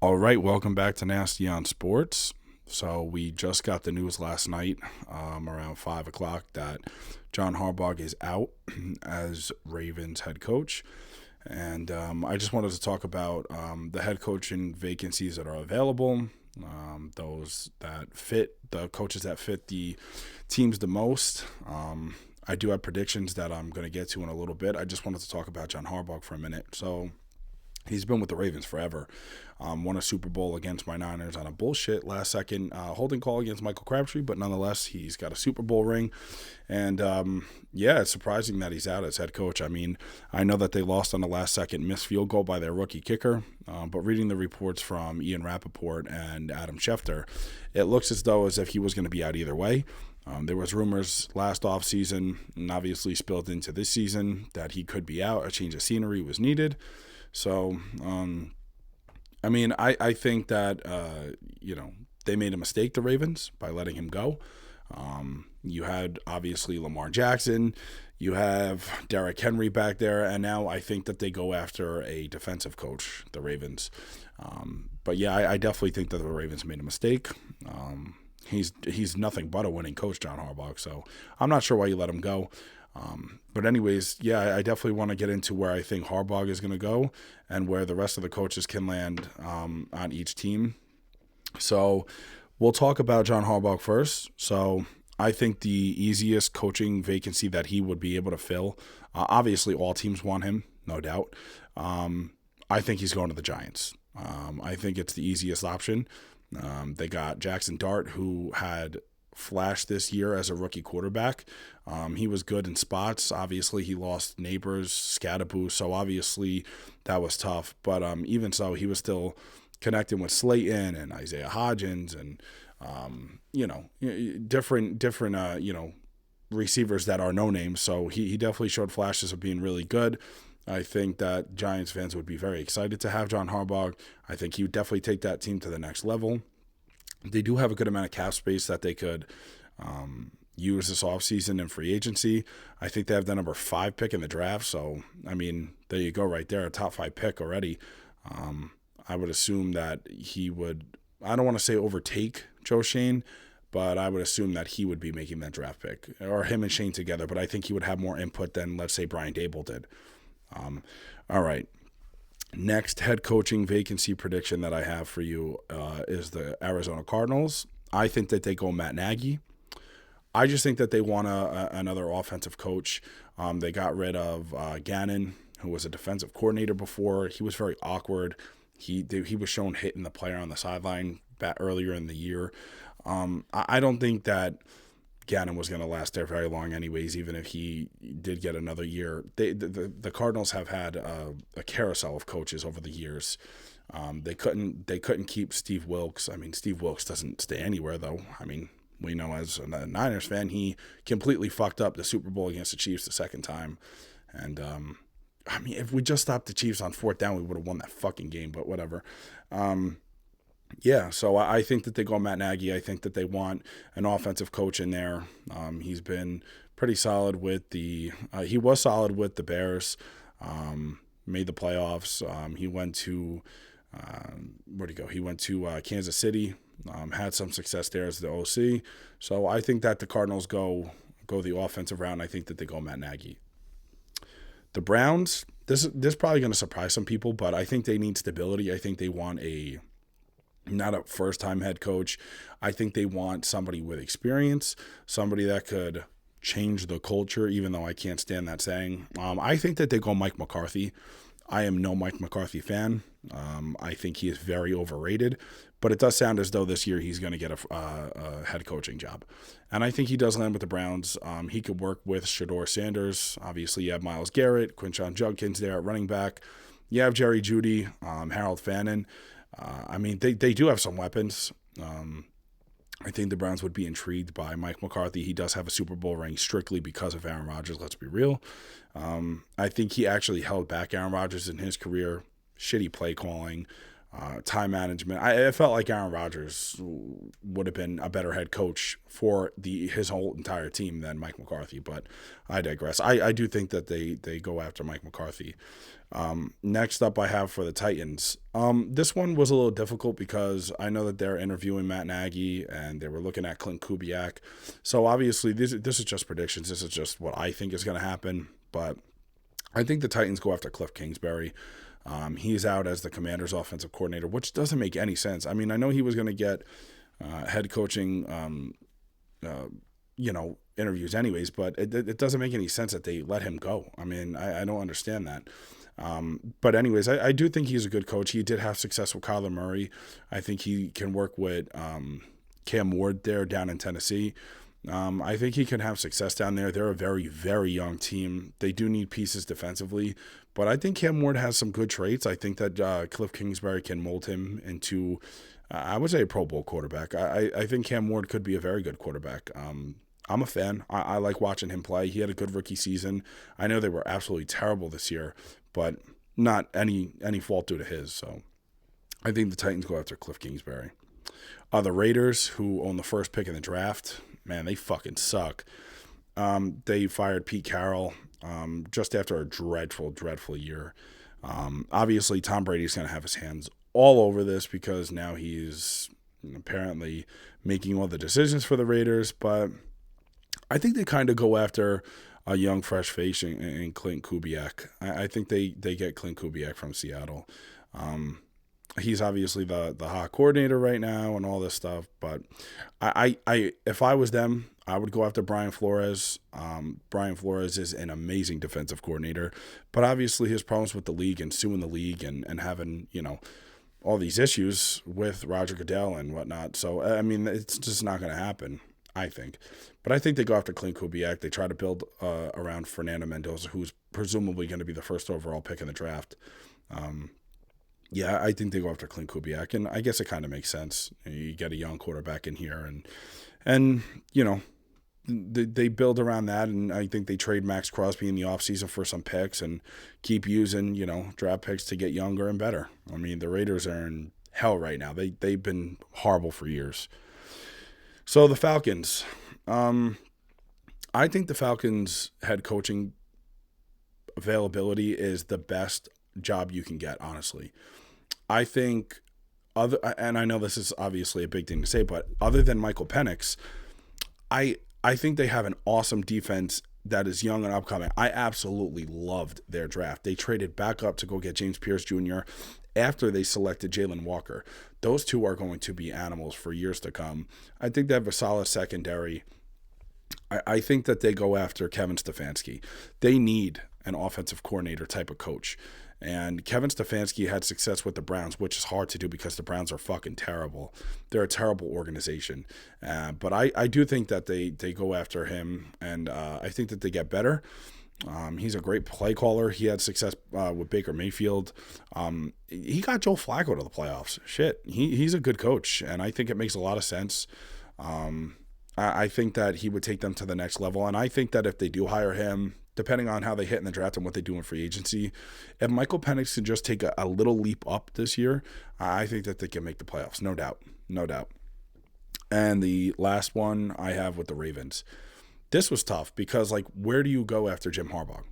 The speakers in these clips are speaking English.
All right, welcome back to Nasty on Sports. So we just got the news last night, around 5 o'clock, that John Harbaugh is out as Ravens head coach, and I just wanted to talk about the head coaching vacancies that are available, those that fit the coaches that fit the teams the most. I do have predictions that I'm going to get to in a little bit. I just wanted to talk about John Harbaugh for a minute. So he's been with the Ravens forever. Won a Super Bowl against my Niners on a bullshit last second holding call against Michael Crabtree, but nonetheless, he's got a Super Bowl ring. And yeah, it's surprising that he's out as head coach. I mean, I know that they lost on the last second missed field goal by their rookie kicker, but reading the reports from Ian Rappaport and Adam Schefter, it looks as though as if he was going to be out either way. There was rumors last offseason, and obviously spilled into this season, that he could be out. A change of scenery was needed. So, I mean, I think that, they made a mistake, the Ravens, by letting him go. You had, obviously, Lamar Jackson. You have Derrick Henry back there. And now I think that they go after a defensive coach, the Ravens. But, yeah, I definitely think that the Ravens made a mistake. He's nothing but a winning coach, John Harbaugh. So I'm not sure why you let him go. But anyways, yeah, I definitely want to get into where I think Harbaugh is going to go and where the rest of the coaches can land on each team. So we'll talk about John Harbaugh first. So I think the easiest coaching vacancy that he would be able to fill, obviously all teams want him, no doubt. I think he's going to the Giants. I think it's the easiest option. They got Jackson Dart, who had flashed this year as a rookie quarterback. He was good in spots. Obviously, he lost Neighbors, Scadaboo, so obviously that was tough. But even so, he was still connecting with Slayton and Isaiah Hodgins and different receivers that are no names. So he definitely showed flashes of being really good. I think that Giants fans would be very excited to have John Harbaugh. I think he would definitely take that team to the next level. They do have a good amount of cap space that they could use this offseason in free agency. I think they have the number 5 pick in the draft. So, I mean, there you go right there, a top 5 pick already. I would assume that he would, I don't want to say overtake Joe Shane, but I would assume that he would be making that draft pick, or him and Shane together. But I think he would have more input than, let's say, Brian Dable did. All right. Next head coaching vacancy prediction that I have for you is the Arizona Cardinals. I think that they go Matt Nagy. I just think that they want another offensive coach. They got rid of Gannon, who was a defensive coordinator before. He was very awkward. He was shown hitting the player on the sideline back earlier in the year. I don't think that Gannon was going to last there very long anyways, even if he did get another year. The Cardinals have had a carousel of coaches over the years. They couldn't keep Steve Wilkes. I mean, Steve Wilkes doesn't stay anywhere, though. I mean, we know as a Niners fan, he completely fucked up the Super Bowl against the Chiefs the second time. And, I mean, if we just stopped the Chiefs on 4th down, we would have won that fucking game, but whatever. Yeah, so I think that they go Matt Nagy. I think that they want an offensive coach in there. He's been pretty solid with he was solid with the Bears, made the playoffs. He went to, where'd he go? He went to Kansas City, had some success there as the OC. So I think that the Cardinals go the offensive route, and I think that they go Matt Nagy. The Browns, this is probably going to surprise some people, but I think they need stability. I think they want not a first-time head coach. I think they want somebody with experience, somebody that could change the culture, even though I can't stand that saying. I think that they go Mike McCarthy. I am no Mike McCarthy fan. I think he is very overrated, but it does sound as though this year he's going to get a head coaching job. And I think he does land with the Browns. He could work with Shedeur Sanders. Obviously, you have Myles Garrett, Quinshon Judkins there at running back. You have Jerry Jeudy, Harold Fannin. I mean, they do have some weapons. I think the Browns would be intrigued by Mike McCarthy. He does have a Super Bowl ring strictly because of Aaron Rodgers, let's be real. I think he actually held back Aaron Rodgers in his career. Shitty play calling. time management. I felt like Aaron Rodgers would have been a better head coach for his whole entire team than Mike McCarthy, but I digress. I do think that they go after Mike McCarthy. Next up I have for the Titans. This one was a little difficult because I know that they're interviewing Matt Nagy and they were looking at Clint Kubiak. So obviously this is just predictions. This is just what I think is going to happen. But I think the Titans go after Cliff Kingsbury. He's out as the Commanders' offensive coordinator, which doesn't make any sense. I mean, I know he was going to get head coaching, interviews anyways, but it doesn't make any sense that they let him go. I mean, I don't understand that. But anyways, I do think he's a good coach. He did have success with Kyler Murray. I think he can work with Cam Ward there down in Tennessee. I think he can have success down there. They're a very, very young team. They do need pieces defensively, but I think Cam Ward has some good traits. I think that Cliff Kingsbury can mold him into, I would say, a Pro Bowl quarterback. I think Cam Ward could be a very good quarterback. I'm a fan. I like watching him play. He had a good rookie season. I know they were absolutely terrible this year, but not any fault due to his. So I think the Titans go after Cliff Kingsbury. The Raiders, who own the first pick in the draft, man, they fucking suck. They fired Pete Carroll just after a dreadful, dreadful year. Obviously, Tom Brady's going to have his hands all over this because now he's apparently making all the decisions for the Raiders. But I think they kind of go after a young, fresh face in Clint Kubiak. I think they get Clint Kubiak from Seattle. He's obviously the hot coordinator right now and all this stuff. But I if I was them, I would go after Brian Flores. Brian Flores is an amazing defensive coordinator, but obviously his problems with the league and suing the league and having, all these issues with Roger Goodell and whatnot. So, I mean, it's just not going to happen, I think. But I think they go after Clint Kubiak. They try to build around Fernando Mendoza, who's presumably going to be the first overall pick in the draft. I think they go after Clint Kubiak, and I guess it kind of makes sense. You get a young quarterback in here, and they build around that, and I think they trade Max Crosby in the offseason for some picks and keep using, draft picks to get younger and better. I mean, the Raiders are in hell right now. They've been horrible for years. So the Falcons. I think the Falcons head coaching availability is the best job you can get, honestly. I think and I know this is obviously a big thing to say, but other than Michael Penix, I think they have an awesome defense that is young and upcoming. I absolutely loved their draft. They traded back up to go get James Pierce Jr. after they selected Jalen Walker. Those two are going to be animals for years to come. I think they have a solid secondary. I think that they go after Kevin Stefanski. They need an offensive coordinator type of coach. And Kevin Stefanski had success with the Browns, which is hard to do because the Browns are fucking terrible. They're a terrible organization. But I do think that they go after him, and I think that they get better. He's a great play caller. He had success with Baker Mayfield. He got Joe Flacco to the playoffs. Shit, he's a good coach, and I think it makes a lot of sense. I think that he would take them to the next level, and I think that if they do hire him, depending on how they hit in the draft and what they do in free agency, if Michael Penix can just take a little leap up this year, I think that they can make the playoffs. No doubt. No doubt. And the last one I have with the Ravens. This was tough because, where do you go after Jim Harbaugh?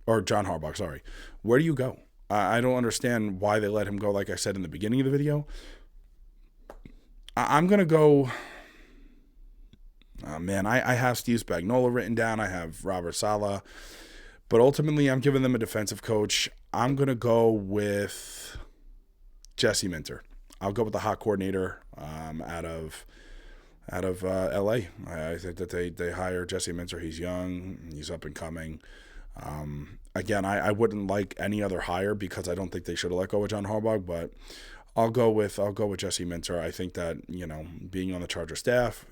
Or John Harbaugh, sorry. Where do you go? I don't understand why they let him go, like I said in the beginning of the video. I'm going to go... I have Steve Spagnuolo written down. I have Robert Saleh. But ultimately, I'm giving them a defensive coach. I'm going to go with Jesse Minter. I'll go with the hot coordinator out of L.A. I think that they hire Jesse Minter. He's young. He's up and coming. Again, I wouldn't like any other hire because I don't think they should have let go of John Harbaugh, but I'll go with Jesse Minter. I think that, being on the Charger staff,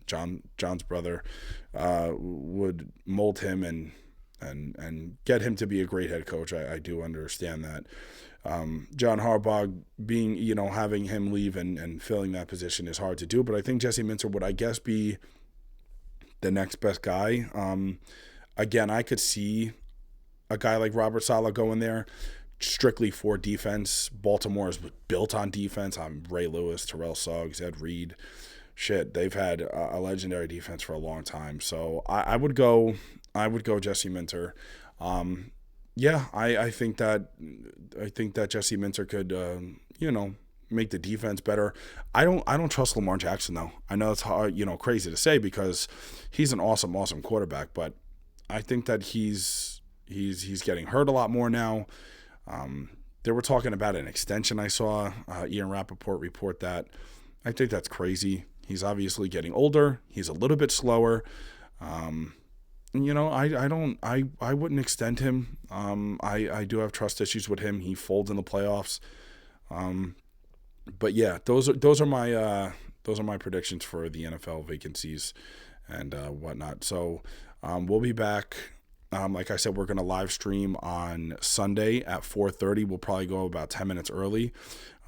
John's brother, would mold him and get him to be a great head coach. I do understand that. John Harbaugh being, having him leave and filling that position is hard to do, but I think Jesse Minter would, I guess, be the next best guy. Again, I could see a guy like Robert Saleh going there. strictly for defense. Baltimore is built on defense. I'm Ray Lewis, Terrell Suggs, Ed Reed. Shit, they've had a legendary defense for a long time. So I would go Jesse Minter. Yeah, I think that Jesse Minter could make the defense better. I don't trust Lamar Jackson though. I know it's hard, crazy to say because he's an awesome quarterback, but I think that he's getting hurt a lot more now. They were talking about an extension. I saw Ian Rappaport report that. I think that's crazy. He's obviously getting older. He's a little bit slower. I wouldn't extend him. I do have trust issues with him. He folds in the playoffs. But yeah, those are my predictions for the NFL vacancies and whatnot. So we'll be back. Like I said, we're going to live stream on Sunday at 4:30. We'll probably go about 10 minutes early.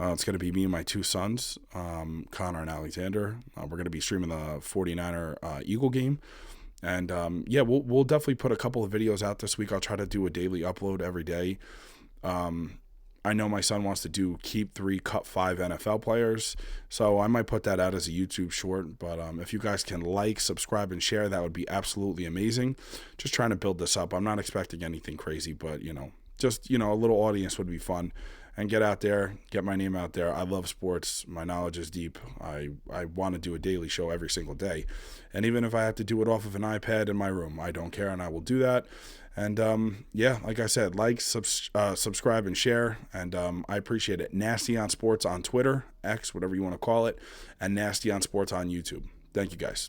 It's going to be me and my two sons, Connor and Alexander. We're going to be streaming the 49er Eagle game. And we'll definitely put a couple of videos out this week. I'll try to do a daily upload every day. I know my son wants to do keep 3, cut 5 NFL players, so I might put that out as a YouTube short. But if you guys can like, subscribe, and share, that would be absolutely amazing. Just trying to build this up. I'm not expecting anything crazy, but just a little audience would be fun. And get out there, get my name out there. I love sports. My knowledge is deep. I want to do a daily show every single day. And even if I have to do it off of an iPad in my room, I don't care, and I will do that. And, like I said, like, subscribe, and share. And I appreciate it. Nasty on Sports on Twitter, X, whatever you want to call it, and Nasty on Sports on YouTube. Thank you, guys.